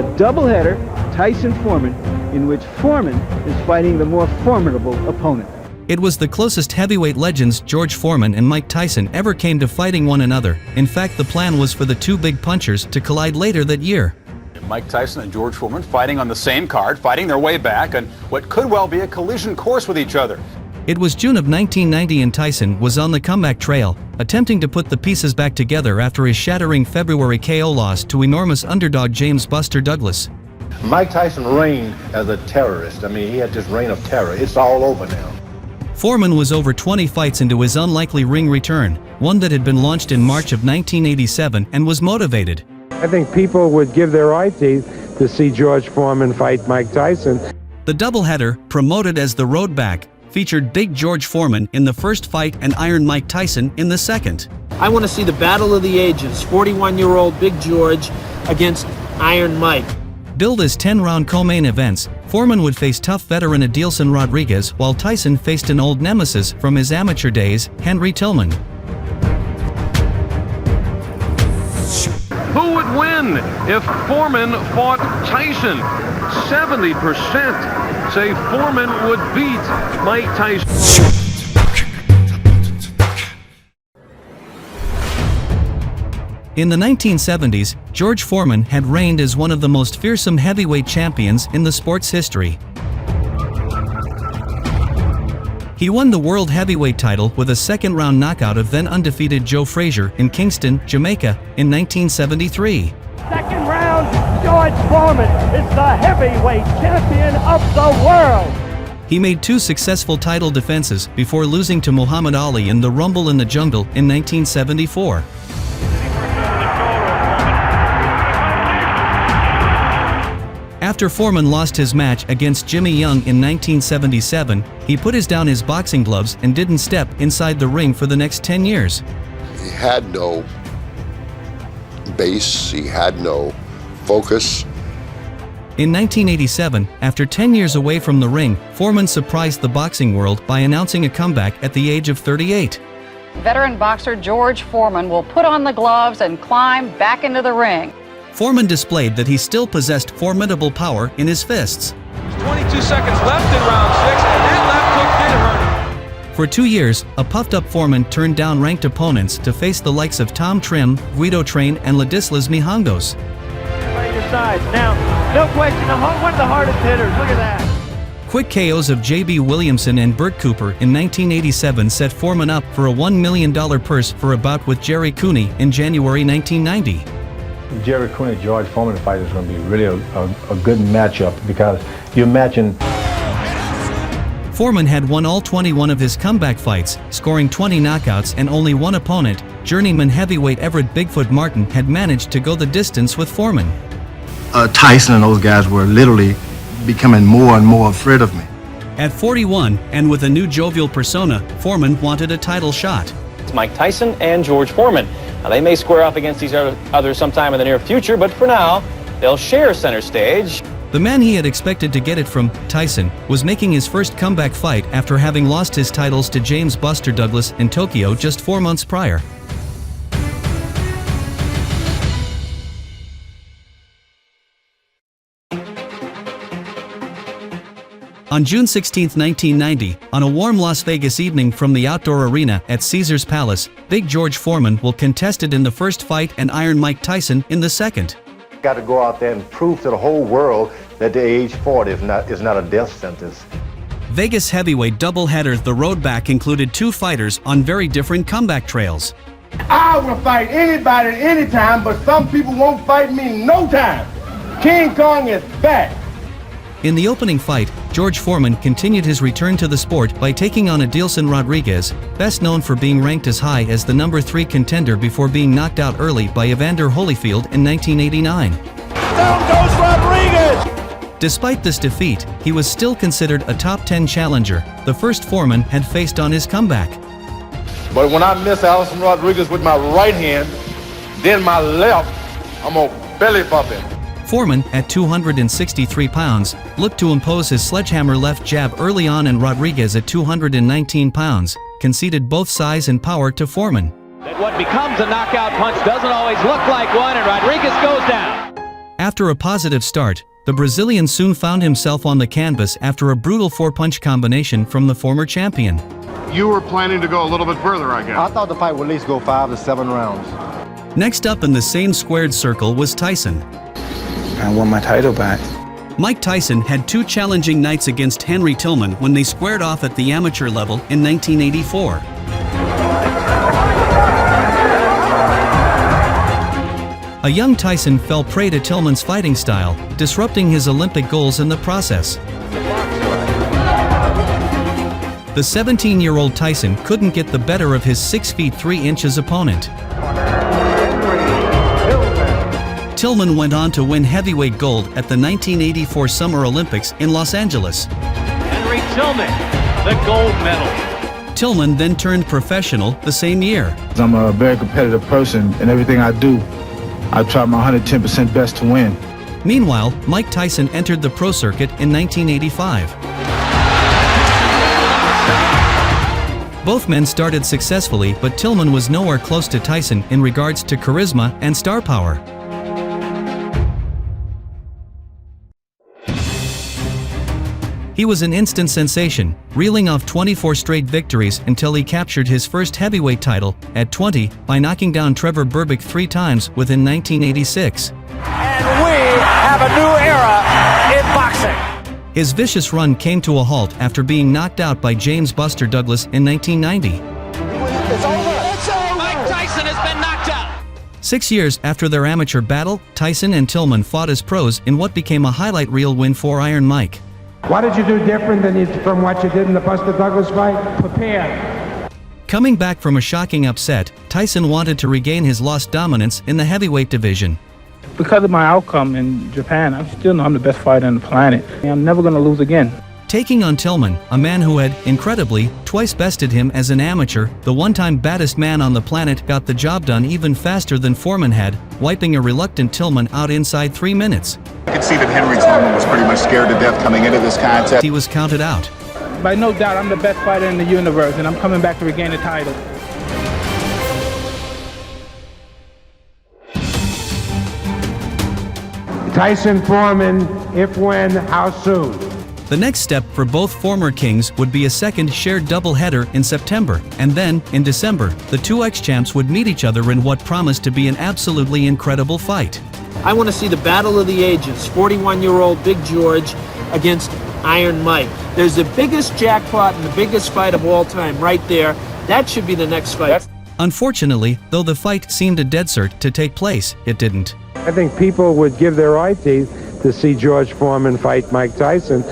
a doubleheader, Tyson-Foreman, in which Foreman is fighting the more formidable opponent. It was the closest heavyweight legends George Foreman and Mike Tyson ever came to fighting one another. In fact, the plan was for the two big punchers to collide later that year. Mike Tyson and George Foreman fighting on the same card, fighting their way back on what could well be a collision course with each other. It was June of 1990 and Tyson was on the comeback trail, attempting to put the pieces back together after his shattering February KO loss to enormous underdog James "Buster" Douglas. Mike Tyson reigned as a terrorist. I mean, he had this reign of terror. It's all over now. Foreman was over 20 fights into his unlikely ring return, one that had been launched in March of 1987 and was motivated. I think people would give their eye teeth to see George Foreman fight Mike Tyson. The doubleheader, promoted as the Road Back, featured Big George Foreman in the first fight and Iron Mike Tyson in the second. I want to see the battle of the ages, 41-year-old Big George against Iron Mike. Billed as 10-round co-main events, Foreman would face tough veteran Adilson Rodrigues while Tyson faced an old nemesis from his amateur days, Henry Tillman. Who would win if Foreman fought Tyson? 70% say Foreman would beat Mike Tyson. In the 1970s, George Foreman had reigned as one of the most fearsome heavyweight champions in the sport's history. He won the World Heavyweight title with a second-round knockout of then-undefeated Joe Frazier in Kingston, Jamaica, in 1973. Second round, George Foreman is the heavyweight champion of the world. He made two successful title defenses before losing to Muhammad Ali in the Rumble in the Jungle in 1974. After Foreman lost his match against Jimmy Young in 1977, he put down his boxing gloves and didn't step inside the ring for the next 10 years. He had no base, he had no focus. In 1987, after 10 years away from the ring, Foreman surprised the boxing world by announcing a comeback at the age of 38. Veteran boxer George Foreman will put on the gloves and climb back into the ring. Foreman displayed that he still possessed formidable power in his fists. 22 seconds left in round 6, and that left hook did hurt him. For 2 years, a puffed-up Foreman turned down ranked opponents to face the likes of Tom Trim, Guido Train, and Ladislas Mijangos. Right your side. Now, no question, one of the hardest hitters. Look at that. Quick KOs of J.B. Williamson and Burt Cooper in 1987 set Foreman up for a $1 million purse for a bout with Jerry Cooney in January 1990. Jerry Cooney and George Foreman fight is going to be really a good matchup because you imagine. Foreman had won all 21 of his comeback fights, scoring 20 knockouts, and only one opponent, journeyman heavyweight Everett Bigfoot Martin, had managed to go the distance with Foreman. Tyson and those guys were literally becoming more and more afraid of me. At 41, and with a new jovial persona, Foreman wanted a title shot. It's Mike Tyson and George Foreman. Now, they may square up against each other sometime in the near future, but for now, they'll share center stage. The man he had expected to get it from, Tyson, was making his first comeback fight after having lost his titles to James "Buster" Douglas in Tokyo just 4 months prior. On June 16, 1990, on a warm Las Vegas evening from the outdoor arena at Caesars Palace, Big George Foreman will contest it in the first fight and Iron Mike Tyson in the second. Got to go out there and prove to the whole world that the age 40 is not a death sentence. Vegas heavyweight doubleheader The Road Back included two fighters on very different comeback trails. I will fight anybody anytime, but some people won't fight me no time. King Kong is back. In the opening fight, George Foreman continued his return to the sport by taking on Adilson Rodrigues, best known for being ranked as high as the number 3 contender before being knocked out early by Evander Holyfield in 1989. Down goes Rodrigues! Despite this defeat, he was still considered a top 10 challenger, the first Foreman had faced on his comeback. But when I miss Adilson Rodrigues with my right hand, then my left, I'm gonna belly bump him. Foreman, at 263 pounds, looked to impose his sledgehammer left jab early on, and Rodrigues at 219 pounds conceded both size and power to Foreman. That what becomes a knockout punch doesn't always look like one, and Rodrigues goes down. After a positive start, the Brazilian soon found himself on the canvas after a brutal 4-punch combination from the former champion. You were planning to go a little bit further, I guess. I thought the fight would at least go 5 to 7 rounds. Next up in the same squared circle was Tyson. I want my title back. Mike Tyson had 2 challenging nights against Henry Tillman when they squared off at the amateur level in 1984. A young Tyson fell prey to Tillman's fighting style, disrupting his Olympic goals in the process. The 17-year-old Tyson couldn't get the better of his 6 feet 3 inches opponent. Tilman went on to win heavyweight gold at the 1984 Summer Olympics in Los Angeles. Henry Tillman, the gold medal. Tilman then turned professional the same year. I'm a very competitive person, and everything I do, I try my 110% best to win. Meanwhile, Mike Tyson entered the pro circuit in 1985. Both men started successfully, but Tilman was nowhere close to Tyson in regards to charisma and star power. He was an instant sensation, reeling off 24 straight victories until he captured his first heavyweight title at 20 by knocking down Trevor Berbick 3 times within 1986. And we have a new era in boxing. His vicious run came to a halt after being knocked out by James Buster Douglas in 1990. It's over. It's over. Mike Tyson has been knocked out. 6 years after their amateur battle, Tyson and Tilman fought as pros in what became a highlight reel win for Iron Mike. What did you do different from what you did in the Buster Douglas fight? Prepare. Coming back from a shocking upset, Tyson wanted to regain his lost dominance in the heavyweight division. Because of my outcome in Japan, I still know I'm the best fighter on the planet. I'm never going to lose again. Taking on Tilman, a man who had, incredibly, twice bested him as an amateur, the one-time baddest man on the planet got the job done even faster than Foreman had, wiping a reluctant Tilman out inside 3 minutes. I could see that Henry Tillman was pretty much scared to death coming into this contest. He was counted out. By no doubt, I'm the best fighter in the universe, and I'm coming back to regain the title. Tyson Foreman, if when, how soon? The next step for both former kings would be a second shared doubleheader in September, and then, in December, the 2 ex-champs would meet each other in what promised to be an absolutely incredible fight. I want to see the battle of the ages, 41-year-old Big George against Iron Mike. There's the biggest jackpot and the biggest fight of all time right there. That should be the next fight. Unfortunately, though the fight seemed a dead cert to take place, it didn't. I think people would give their eye teeth to see George Foreman fight Mike Tyson.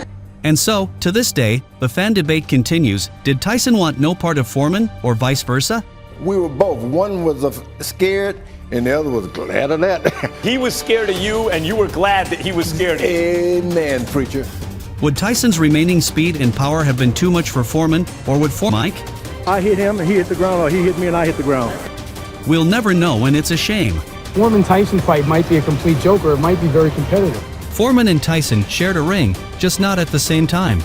And so, to this day, the fan debate continues. Did Tyson want no part of Foreman, or vice versa? We were both. One was scared, and the other was glad of that. He was scared of you, and you were glad that he was scared of you. Amen, preacher. Would Tyson's remaining speed and power have been too much for Foreman, or would Mike? I hit him, and he hit the ground, or he hit me, and I hit the ground. We'll never know, and it's a shame. Foreman-Tyson fight might be a complete joke, or it might be very competitive. Foreman and Tyson shared a ring, just not at the same time.